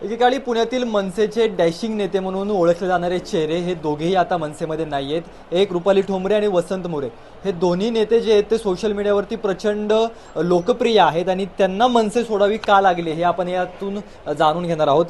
एकेकाळी पुण्यातील मनसेचे डॅशिंग नेते म्हणून ओळखले जाणारे चेहरे हे दोघेही आता मनसेमध्ये नाही आहेत। एक रुपाली ठोंबरे आणि वसंत मोरे हे दोन्ही नेते जे आहेत ते सोशल मीडियावरती प्रचंड लोकप्रिय आहेत आणि त्यांना मनसे सोडावी का लागले हे आपण यातून जाणून घेणार आहोत।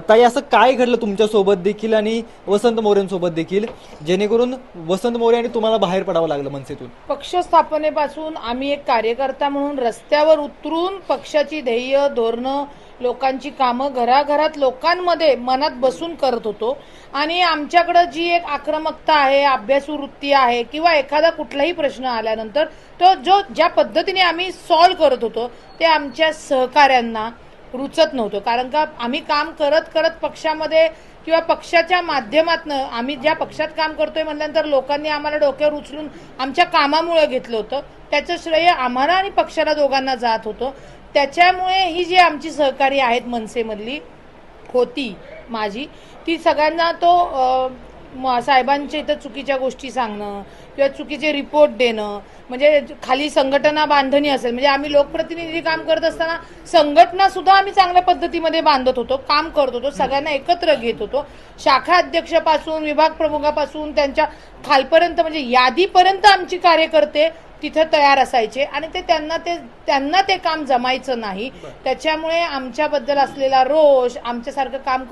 ताई, असं काय घडलं तुमच्यासोबत देखील आणि वसंत मोरेंसोबत देखील जेणेकरून वसंत मोरे आणि तुम्हाला बाहेर पडावं लागलं मनसेतून? पक्ष स्थापनेपासून आम्ही एक कार्यकर्ता म्हणून रस्त्यावर उतरून पक्षाची ध्येय धोरणं लोकांची कामं घराघरात लोकांमध्ये मनात बसून करत होतो आणि आमच्याकडे जी एक आक्रमकता आहे, अभ्यासू वृत्ती आहे किंवा एखादा कुठलाही प्रश्न आल्यानंतर तो ज्या पद्धतीने आम्ही सॉल्व्ह करत होतो ते आमच्या सहकाऱ्यांना रुचत नव्हतं। कारण का आम्ही काम करत करत पक्षामध्ये किंवा पक्षाच्या माध्यमातून आम्ही ज्या पक्षात काम करतोय म्हटल्यानंतर लोकांनी आम्हाला डोक्यावर उचलून आमच्या कामामुळे घेतलं होतं, त्याचं श्रेय आम्हाला आणि पक्षाला दोघांना जात होतं। त्याच्यामुळे ही जी आमची सहकारी आहेत मनसेमधली होती माझी, ती सगळ्यांना तो साहेबांच्या इथं चुकीच्या गोष्टी सांगणं किंवा चुकीचे रिपोर्ट देणं, म्हणजे खाली संघटना बांधणी असेल, म्हणजे आम्ही लोकप्रतिनिधी काम करत असताना संघटना सुद्धा आम्ही चांगल्या पद्धतीमध्ये बांधत होतो, काम करत होतो, सगळ्यांना एकत्र घेत होतो। शाखा अध्यक्षापासून विभाग प्रमुखापासून त्यांच्या खालपर्यंत म्हणजे यादीपर्यंत आमची कार्यकर्ते तिथे तयार असायचे आणि त्यांना ते काम जमायचं नाही। त्याच्यामुळे आमच्याबद्दल असलेला रोष, आमच्यासारखं काम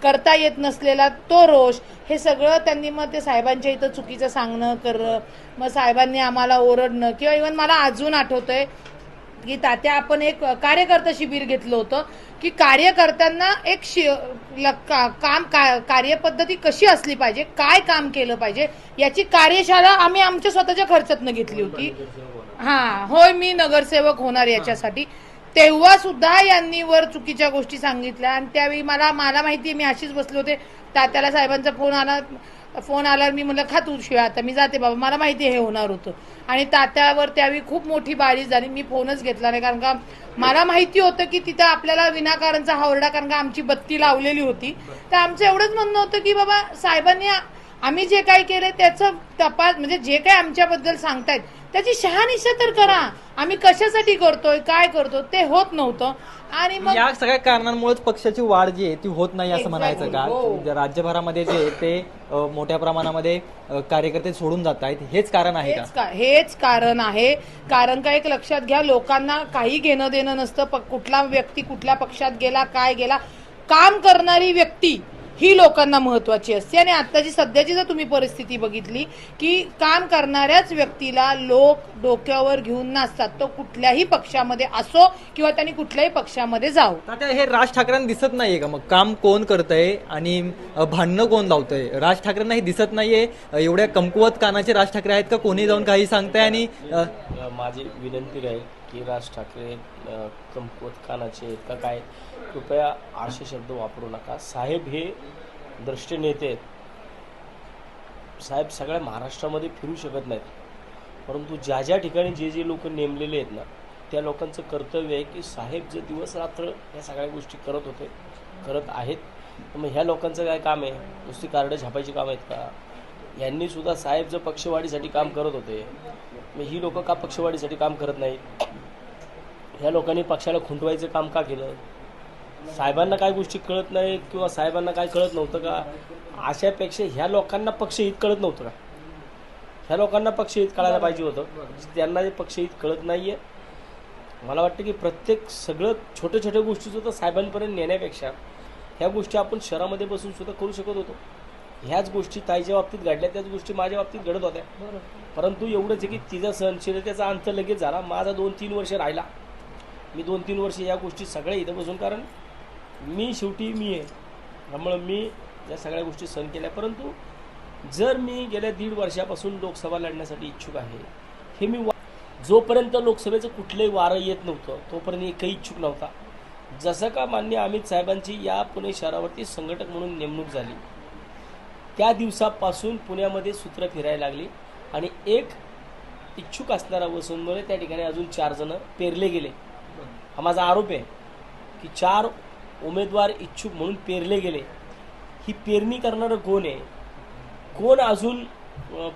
करता येत नसलेला तो रोष, हे सगळं त्यांनी मग ते साहेबांच्या इथं चुकीचं सांगणं करणं, मग साहेबांनी आम्हाला ओरडणं किंवा इव्हन मला अजून आठवतंय की तात्या आपण एक कार्यकर्ता शिबिर घेतलं होतं की कार्यकर्त्यांना एक कार्यपद्धती कशी असली पाहिजे, काय काम केलं पाहिजे याची कार्यशाळा आम्ही आमच्या स्वतःच्या खर्चातनं घेतली होती। होय, मी नगरसेवक होणार याच्यासाठी। तेव्हा सुद्धा यांनी वर चुकीच्या गोष्टी सांगितल्या आणि त्यावेळी मला माहिती, मी अशीच बसले होते, तात्याला साहेबांचा फोन आला, मी म्हणलं खा तू शिवाय, आता मी जाते बाबा, मला माहिती हे होणार होतं। आणि तात्यावर त्यावेळी खूप मोठी बारिश झाली, मी फोनच घेतला नाही, कारण का मला माहिती होतं की तिथं आपल्याला विनाकारणचा हावरडा, कारण का आमची बत्ती लावलेली होती। तर आमचं एवढंच म्हणणं होतं की बाबा साहेबांनी आम्ही जे काही केलं त्याचं तपास, म्हणजे जे काही आमच्याबद्दल सांगतायत त्याची शहानिशा तर करा, आम्ही कशासाठी करतोय काय करतो ते होत नव्हतं। आणि मग या सगळ्या कारणांमुळेच पक्षाची वाढ जी आहे ती होत नाही असं म्हणायचं का? राज्यभरामध्ये जे ते मोठ्या प्रमाणामध्ये कार्यकर्ते सोडून जात आहेत, हेच कारण आहे का? हेच कारण आहे। कारण का एक लक्षात घ्या, लोकांना काही घेणं देणं नसतं कुठला व्यक्ती कुठल्या पक्षात गेला काय गेला, काम करणारी व्यक्ती ही लोकांना महत्वाची असते। आणि आताची सध्याची जर तुम्ही परिस्थिती बघितली की काम करणाऱ्याच व्यक्तीला लोक डोक्यावर घेऊन नाचतात, तो कुठल्याही पक्षामध्ये असो किंवा त्यांनी कुठल्याही पक्षामध्ये जावं। आता हे राज ठाकरेंना दिसत नाहीये का? मग काम कोण करतंय आणि भांडणं कोण लावतंय? राज ठाकरेंना हे दिसत नाहीये? एवढ्या कमकुवत कानाचे राज ठाकरे आहेत का कोणी जाऊन काही सांगताय? आणि माझी विनंती आहे की राज ठाकरे कमकुवत कानाचे आहेत का काय, कृपया असे शब्द वापरू नका। साहेब हे द्रष्टे नेते आहेत। साहेब सगळ्या महाराष्ट्रामध्ये फिरू शकत नाहीत, परंतु ज्या ठिकाणी जे लोक नेमलेले आहेत ना, त्या लोकांचं कर्तव्य आहे की साहेब जे दिवस रात्र या सगळ्या गोष्टी करत आहेत, तर मग ह्या लोकांचं काय काम आहे? नुसती कार्ड छापायची काम आहेत का? यांनी सुद्धा साहेब जर पक्षवाढीसाठी काम करत होते, मग ही लोक का पक्षवाढीसाठी काम करत नाहीत? ह्या लोकांनी पक्षाला खुंटवायचं काम का केलं? साहेबांना काय गोष्टी कळत नाहीत किंवा साहेबांना काय कळत नव्हतं का? अशापेक्षा ह्या लोकांना पक्षहित कळत नव्हतं का? ह्या लोकांना पक्षहित कळायला पाहिजे होतं, त्यांना जे पक्षहित कळत नाहीये। मला वाटतं की प्रत्येक सगळं छोट्या गोष्टी सुद्धा साहेबांपर्यंत नेण्यापेक्षा ह्या गोष्टी आपण शहरामध्ये बसून सुद्धा करू शकत होतो। ह्याच गोष्टी ताईच्या बाबतीत घडल्या, त्याच गोष्टी माझ्या बाबतीत घडत होत्या, परंतु एवढंच आहे की तिचा सहनशीलतेचा अंत लगेच झाला। माझा 2-3 वर्ष राहिला, मी 2-3 वर्ष या गोष्टी सगळ्या इथं बसून, कारण शेवटी मी आहे, त्यामुळं मी या सगळ्या गोष्टी सहन केल्या। परंतु जर मी गेल्या 1.5 वर्षापासून लोकसभा लढण्यासाठी इच्छुक आहे, हे मी जोपर्यंत लोकसभेचं कुठलंही वारं येत नव्हतं तोपर्यंत एकही इच्छुक नव्हता। जसं का माननीय अमित साहेबांची या पुणे शहरावरती संघटक म्हणून नेमणूक झाली, त्या दिवसापासून पुण्यामध्ये सूत्र फिरायला लागली आणि एक इच्छुक असणारा वसंत मोरे त्या ठिकाणी अजून 4 जण पेरले गेले। हा माझा आरोप आहे की 4 उमेदवार इच्छुक म्हणून पेरले गेले। ही पेरणी करणारं कोण आहे? कोण अजून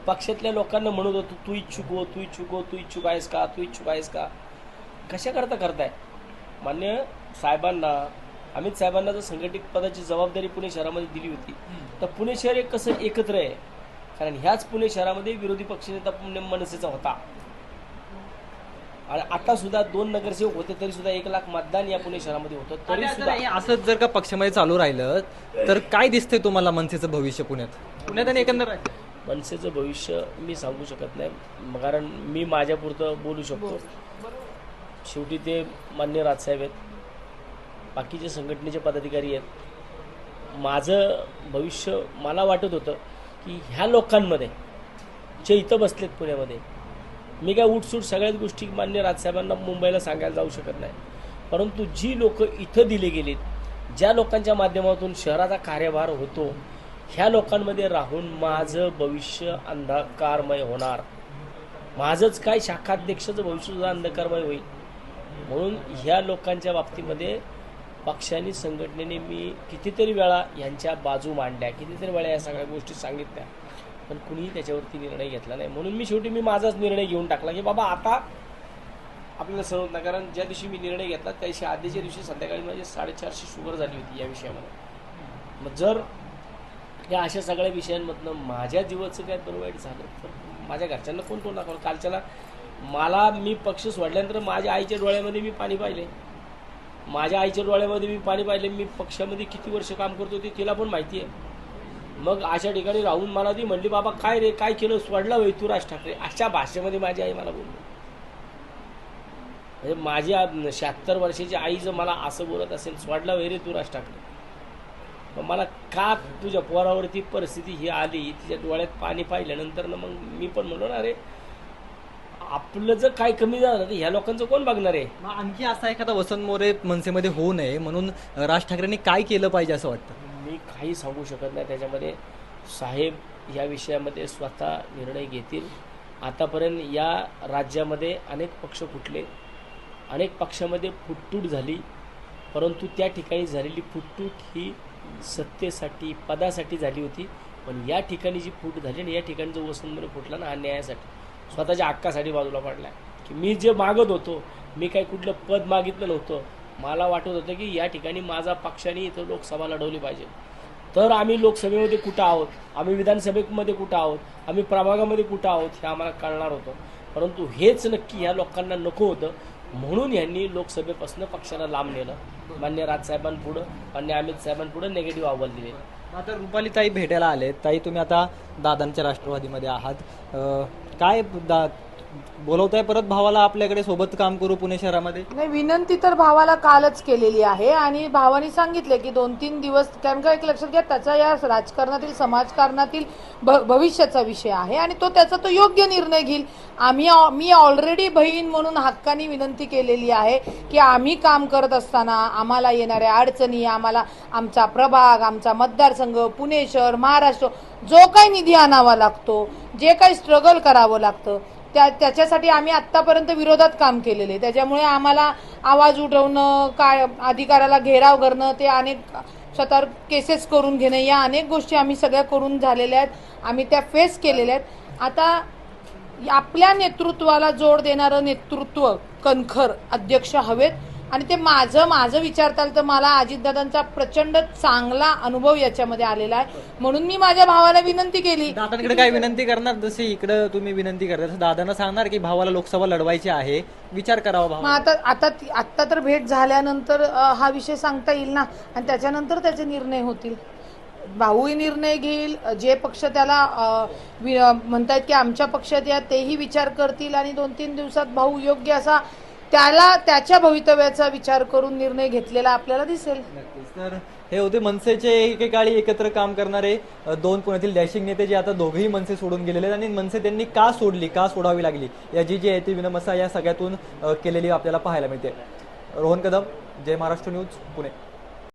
पक्षातल्या लोकांना म्हणत होतं तू इच्छुक हो, तू इच्छुक हो, तू इच्छुक आहेस का, तू इच्छुक आहेस का? कशा करताय? मान्य साहेबांना अमित साहेबांना जर संघटित पदाची जबाबदारी पुणे शहरामध्ये दिली होती तर पुणे शहर एक कसं एकत्र आहे, कारण ह्याच पुणे शहरामध्ये विरोधी पक्षनेता पुणे मनसेचा होता आणि आता सुद्धा 2 नगरसेवक होते तरी सुद्धा 1 लाख मतदान या पुणे शहरामध्ये होतं तरी सुद्धा असंच जर का पक्षामध्ये चालू राहिलं तर काय दिसतंय तुम्हाला मनसेचं भविष्य पुण्यात आणि एकंदर मनसेचं भविष्य मी सांगू शकत नाही, कारण मी माझ्यापुरतं बोलू शकतो. शेवटी ते मान्य राजसाहेब आहेत, बाकीचे संघटनेचे पदाधिकारी आहेत. माझं भविष्य मला वाटत होतं की ह्या लोकांमध्ये जे इथं बसलेत पुण्यामध्ये, मी काय उठसूट सगळ्याच गोष्टी मान्य राजसाहेबांना मुंबईला सांगायला जाऊ शकत नाही, परंतु जी लोक इथं दिले गेलीत, ज्या लोकांच्या माध्यमातून शहराचा कार्यभार होतो, ह्या लोकांमध्ये राहून माझं भविष्य अंधकारमय होणार. माझंच काय शाखाध्यक्षाचं भविष्य सुद्धा अंधकारमय होईल. म्हणून ह्या लोकांच्या बाबतीमध्ये पक्षाने संघटनेने मी कितीतरी वेळा यांच्या बाजू मांडल्या, कितीतरी वेळा या सगळ्या गोष्टी सांगितल्या, पण कुणीही त्याच्यावरती निर्णय घेतला नाही. म्हणून शेवटी मी माझाच निर्णय घेऊन टाकला की बाबा आता आपल्याला सहन होत नाही. कारण ज्या दिवशी मी निर्णय घेतला त्या दिवशी आधीच्या दिवशी संध्याकाळी माझी 450 शुगर झाली होती या विषयामध्ये. मग जर या अशा सगळ्या विषयांमधनं माझ्या जीवाचं काय बरं वाईट झालं तर माझ्या घरच्यांना कोण कोण दाखवलं. कालच्याला मला मी पक्ष सोडल्यानंतर माझ्या आईच्या डोळ्यामध्ये मी पाणी पाहिले, माझ्या आईच्या डोळ्यामध्ये मी पाणी पाहिले. मी पक्षामध्ये किती वर्ष काम करतो ते तिला पण माहिती आहे. मग अशा ठिकाणी राहून मला ती म्हणली बाबा काय रे काय केलं, सोडला होय तू राज ठाकरे, अशा भाषेमध्ये माझी आई मला बोलली. म्हणजे माझी 76 वर्षाची आई जर मला असं बोलत असेल सोडला होय रे तू राज ठाकरे, मग मला का तुझ्या पोरावरती परिस्थिती ही आली, तिच्या डोळ्यात पाणी पाहिल्यानंतर मग मी पण म्हणलो ना अरे आपलं जर काय कमी झालं तर ह्या लोकांचं कोण बघणार आहे. आणखी असा एखादा वसंत मोरे मनसेमध्ये होऊ नये म्हणून राज ठाकरेंनी काय केलं पाहिजे असं वाटतं? मी काही सांगू शकत नाही. त्याच्यामध्ये साहेब या विषयामध्ये स्वतः निर्णय घेतील. आतापर्यंत या राज्यामध्ये अनेक पक्ष फुटले, अनेक पक्षामध्ये फुटतूट झाली, परंतु त्या ठिकाणी झालेली फुटतूट ही सत्तेसाठी पदासाठी झाली होती. पण या ठिकाणी जी फूट झाली आणि या ठिकाणी जो वसंत मोरे फुटला ना, हा न्यायासाठी स्वतःच्या हक्कासाठी बाजूला पडला. की मी जे मागत होतो, मी काही कुठलं पद मागितलं नव्हतं. मला वाटत होतं की या ठिकाणी माझा पक्षाने इथं लोकसभा लढवली पाहिजे, तर आम्ही लोकसभेमध्ये कुठं आहोत, आम्ही विधानसभेमध्ये कुठं आहोत, आम्ही प्रभागामध्ये कुठं आहोत हे आम्हाला कळणार होतं. परंतु हेच नक्की ह्या लोकांना नको होतं, म्हणून यांनी लोकसभेपासून पक्षाला लांब नेलं. मान्य राजसाहेबांपुढं, मान्य अमित साहेबांपुढं निगेटिव्ह अहवाल दिले. आता रुपाली ताई भेटायला आले. ताई तुम्ही आता दादांच्या राष्ट्रवादीमध्ये आहात, काय बोलवताय परत भावाला आपल्याकडे सोबत काम करू पुणे शहरामध्ये? नाही, विनंती तर भावाला कालच केलेली आहे आणि भावाने सांगितले की 2-3 दिवस, कारण का एक लक्षात घ्या त्याचा या राजकारणातील समाजकारणातील भविष्याचा विषय आहे आणि त्याचा तो योग्य निर्णय घेईल. मी ऑलरेडी बहीण म्हणून हक्काने विनंती केलेली आहे की आम्ही काम करत असताना आम्हाला येणाऱ्या अडचणी, आम्हाला आमचा प्रभाग, आमचा मतदारसंघ, पुणे शहर, महाराष्ट्र जो काही निधी आणावा लागतो, जे काही स्ट्रगल करावं लागतं त्याच्यासाठी आम्ही आत्तापर्यंत विरोधात काम केलेले. त्याच्यामुळे आम्हाला आवाज उठवणं, काय अधिकाराला घेराव करणं, ते अनेक स्वतःवर केसेस करून घेणं, या अनेक गोष्टी आम्ही सगळ्या करून झालेल्या आहेत. आम्ही त्या फेस केलेल्या आहेत. आता आपल्या नेतृत्वाला जोड देणारं नेतृत्व कणखर अध्यक्ष हवेत आणि ते माझं विचारताल तर मला अजितदादांचा प्रचंड चांगला अनुभव याच्यामध्ये आलेला आहे. म्हणून मी माझ्या भावाला विनंती केली. दादांकडे काय विनंती करणार? जशी इकडे तुम्ही विनंती करता तसं दादांना सांगणार की भावाला लोकसभा लढवायची आहे, विचार करावा भावा. आता तर भेट झाल्यानंतर हा विषय सांगता येईल ना, आणि त्याच्यानंतर त्याचे निर्णय होतील. भाऊही निर्णय घेईल, जे पक्ष त्याला म्हणतायत की आमच्या पक्षात या तेही विचार करतील आणि 2-3 दिवसात भाऊ योग्य असा त्याच्या भवितव्याचा विचार करून निर्णय घेतलेला आपल्याला दिसेल. तर हे होते मनसेचे एकेकाळी एकत्र काम करणारे 2 पुण्यातील डॅशिंग नेते, जे आता दोघेही मनसे सोडून गेलेले आणि मनसे त्यांनी का सोडली, का सोडावी लागली, याची जी आहे ती विनमसा या सगळ्यातून केलेली आपल्याला पाहायला मिळते. रोहन कदम, जय महाराष्ट्र न्यूज, पुणे.